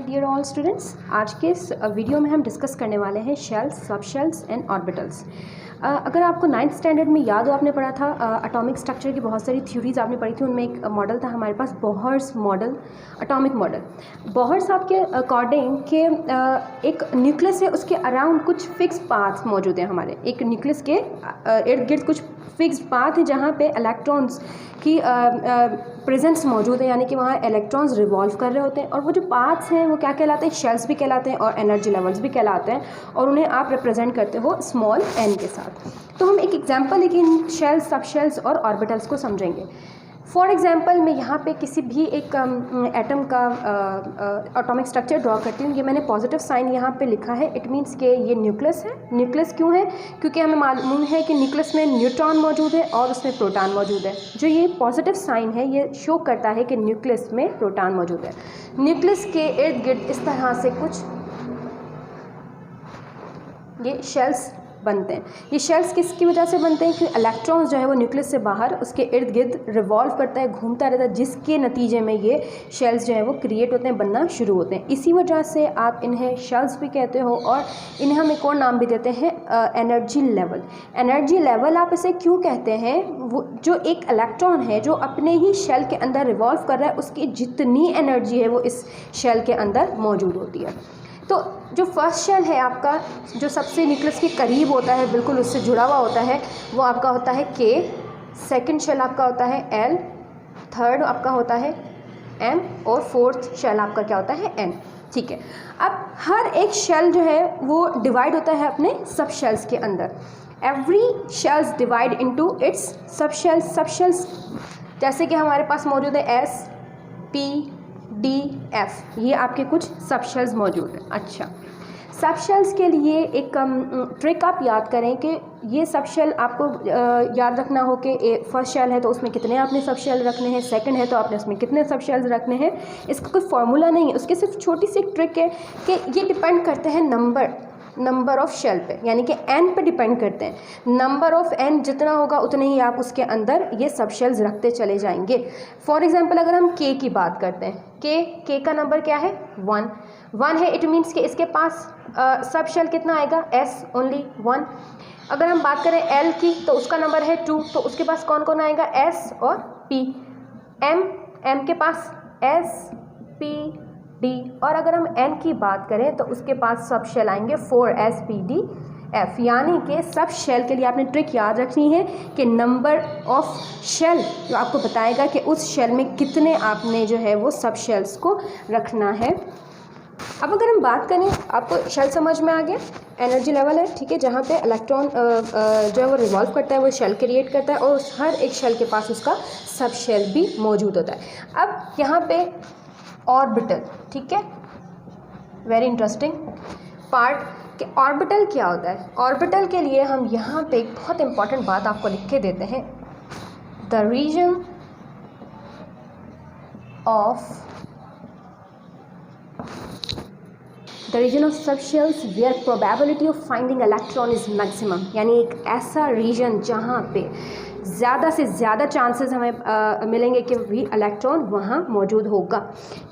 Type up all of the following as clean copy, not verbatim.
Dear all students, आज के इस वीडियो में हम डिस्कस करने वाले हैं शेल्स, सब शेल्स एंड ऑर्बिटल्स। अगर आपको 9th स्टैंडर्ड में याद हो, आपने पढ़ा था एटॉमिक स्ट्रक्चर की बहुत सारी थ्योरीज आपने पढ़ी थी। उनमें एक मॉडल था हमारे पास, Bohr's model, atomic model. Bohr साहब के अकॉर्डिंग के एक न्यूक्लियस है, उसके अराउंड कुछ फिक्स पाथ मौजूद हैं। हमारे एक न्यूक्लियस के इर्द गिर्द कुछ फिक्स पाथ है जहाँ पे इलेक्ट्रॉन्स की प्रेजेंस मौजूद है, यानी कि वहाँ इलेक्ट्रॉन्स रिवॉल्व कर रहे होते हैं। और वो जो पाथ्स हैं वो क्या कहलाते हैं? शेल्स भी कहलाते हैं और एनर्जी लेवल्स भी कहलाते हैं, और उन्हें आप रिप्रेजेंट करते हो स्मॉल n के साथ। तो हम एक एग्जांपल लेके इन शेल्स, सब शेल्स और ऑर्बिटल्स को समझेंगे। फॉर एग्जांपल मैं यहाँ पे किसी भी एक एटम का एटॉमिक स्ट्रक्चर ड्रॉ करती हूँ। ये मैंने पॉजिटिव साइन यहाँ पे लिखा है, इट मीन्स कि ये न्यूक्लियस है। न्यूक्लियस क्यों है? क्योंकि हमें मालूम है कि न्यूक्लियस में न्यूट्रॉन मौजूद है और उसमें प्रोटॉन मौजूद है। जो ये पॉजिटिव साइन है ये शो करता है कि न्यूक्लियस में प्रोटॉन मौजूद है। न्यूक्लियस के इर्द गिर्द इस तरह से कुछ ये शेल्स बनते हैं। ये शेल्स किसकी वजह से बनते हैं? कि इलेक्ट्रॉन्स जो है वो न्यूक्लियस से बाहर उसके इर्द गिर्द रिवॉल्व करता है, घूमता रहता है, जिसके नतीजे में ये शेल्स जो है वो क्रिएट होते हैं, बनना शुरू होते हैं। इसी वजह से आप इन्हें शेल्स भी कहते हो, और इन्हें हम एक और नाम भी देते हैं एनर्जी लेवल। एनर्जी लेवल आप इसे क्यों कहते हैं? वो जो एक इलेक्ट्रॉन है जो अपने ही शेल के अंदर रिवॉल्व कर रहा है, उसकी जितनी एनर्जी है वो इस शेल के अंदर मौजूद होती है। तो जो फर्स्ट शेल है आपका, जो सबसे न्यूक्लियस के करीब होता है, बिल्कुल उससे जुड़ा हुआ होता है, वो आपका होता है K। सेकंड शेल आपका होता है L, थर्ड आपका होता है M, और फोर्थ शेल आपका क्या होता है? N। ठीक है। अब हर एक शेल जो है वो डिवाइड होता है अपने सब शेल्स के अंदर। Every shells divide into its सब शेल्स। सब शेल्स जैसे कि हमारे पास मौजूद है S, P, D, F, ये आपके कुछ सब शेल्स मौजूद हैं। अच्छा, सब शेल्स के लिए एक ट्रिक आप याद करें कि ये सब शेल आपको याद रखना हो कि फर्स्ट शेल है तो उसमें कितने आपने सब शेल रखने हैं, सेकंड है तो आपने उसमें कितने सब शेल्स रखने हैं। इसका कोई फार्मूला नहीं है, उसके सिर्फ छोटी सी एक ट्रिक है कि ये डिपेंड करते हैं नंबर ऑफ़ शेल पे, यानी कि n पे डिपेंड करते हैं। नंबर ऑफ़ n जितना होगा उतने ही आप उसके अंदर ये सब शेल्स रखते चले जाएंगे। फॉर एग्जांपल अगर हम k की बात करते हैं, k का नंबर क्या है? 1 है। इट मीन्स कि इसके पास सब शेल कितना आएगा? s, only 1। अगर हम बात करें l की तो उसका नंबर है 2, तो उसके पास कौन कौन आएगा? s और p। m के पास s, p, D। और अगर हम n की बात करें तो उसके पास सब शेल आएंगे 4, S, P, D, F। यानी कि सब शेल के लिए आपने ट्रिक याद रखनी है कि नंबर ऑफ शेल जो आपको बताएगा कि उस शेल में कितने आपने जो है वो सब शेल्स को रखना है। अब अगर हम बात करें, आपको शेल समझ में आ गया? एनर्जी लेवल है, ठीक है, जहाँ पे इलेक्ट्रॉन जो है वो रिवॉल्व करता है, वो शेल क्रिएट करता है, और हर एक शेल के पास उसका सब शेल भी मौजूद होता है। अब यहाँ पे ऑर्बिटल, ठीक है, वेरी इंटरेस्टिंग पार्ट कि ऑर्बिटल क्या होता है। ऑर्बिटल के लिए हम यहाँ पे एक बहुत इंपॉर्टेंट बात आपको लिख के देते हैं, the region of subshells where probability of finding electron is maximum. यानी एक ऐसा रीजन जहाँ पे ज़्यादा से ज़्यादा चांसेस हमें मिलेंगे कि भी इलेक्ट्रॉन वहाँ मौजूद होगा।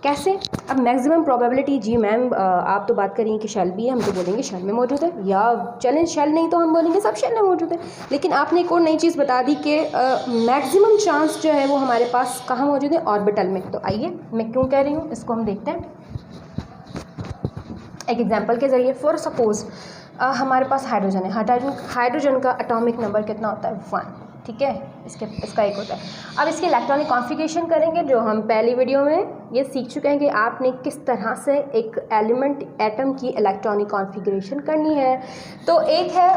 कैसे? अब मैक्सिमम प्रोबेबिलिटी, जी मैम आप तो बात करेंगे कि शेल भी है, हम तो बोलेंगे शेल में मौजूद है, या चलें शेल नहीं तो हम बोलेंगे सब शेल में मौजूद है। लेकिन आपने एक और नई चीज़ बता दी कि मैक्सिमम चांस जो है वो हमारे पास कहाँ मौजूद है? ऑर्बिटल में। तो आइए मैं क्यों कह रही हूँ इसको हम देखते हैं एक एग्जाम्पल के ज़रिए। फॉर सपोज़ हमारे पास हाइड्रोजन है। हाइड्रोजन का एटॉमिक नंबर कितना होता है? 1, ठीक है, इसका एक होता है। अब इसकी इलेक्ट्रॉनिक कॉन्फ़िगरेशन करेंगे, जो हम पहली वीडियो में ये सीख चुके हैं कि आपने किस तरह से एक एटम की इलेक्ट्रॉनिक कॉन्फ़िगरेशन करनी है। तो एक है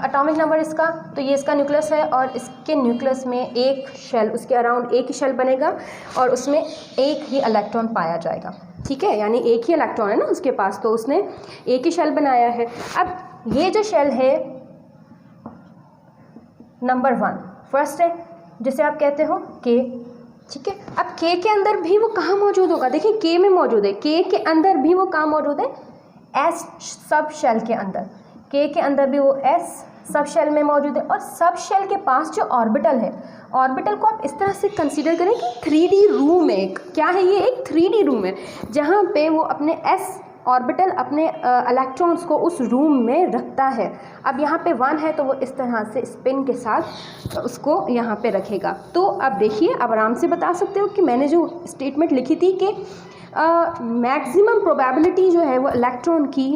एटॉमिक नंबर इसका, तो ये इसका न्यूक्लियस है, और इसके न्यूक्लियस में एक शेल, उसके अराउंड एक ही शेल बनेगा और उसमें एक ही इलेक्ट्रॉन पाया जाएगा, ठीक है, यानी एक ही इलेक्ट्रॉन है ना उसके पास, तो उसने एक ही शेल बनाया है। अब ये जो शेल है नंबर 1 फर्स्ट है, जिसे आप कहते हो K, ठीक है। अब K के अंदर भी वो कहाँ मौजूद होगा? देखिए K में मौजूद है, K के अंदर भी वो कहाँ मौजूद है? S सब शेल के अंदर। K के अंदर भी वो S सब शेल में मौजूद है। और सब शेल के पास जो ऑर्बिटल है, ऑर्बिटल को आप इस तरह से कंसीडर करें कि 3D रूम है। क्या है ये? एक 3D रूम है जहाँ पे वो अपने s ऑर्बिटल अपने इलेक्ट्रॉन्स को उस रूम में रखता है। अब यहाँ पे 1 है तो वो इस तरह से स्पिन के साथ उसको यहाँ पे रखेगा। तो अब देखिए, अब आराम से बता सकते हो कि मैंने जो स्टेटमेंट लिखी थी कि मैक्सिमम प्रोबेबिलिटी जो है वो इलेक्ट्रॉन की,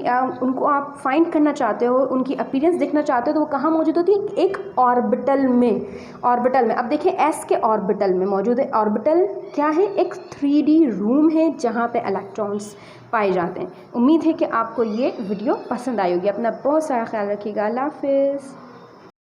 उनको आप फाइंड करना चाहते हो, उनकी अपीयरेंस देखना चाहते हो, तो वो कहाँ मौजूद होती है? एक ऑर्बिटल में। ऑर्बिटल में अब देखिए s के ऑर्बिटल में मौजूद है। ऑर्बिटल क्या है? एक 3D रूम है जहाँ पे इलेक्ट्रॉन्स पाए जाते हैं। उम्मीद है कि आपको ये वीडियो पसंद आई होगी। अपना बहुत सारा ख्याल रखिएगा। अल्लाह हाफिज़।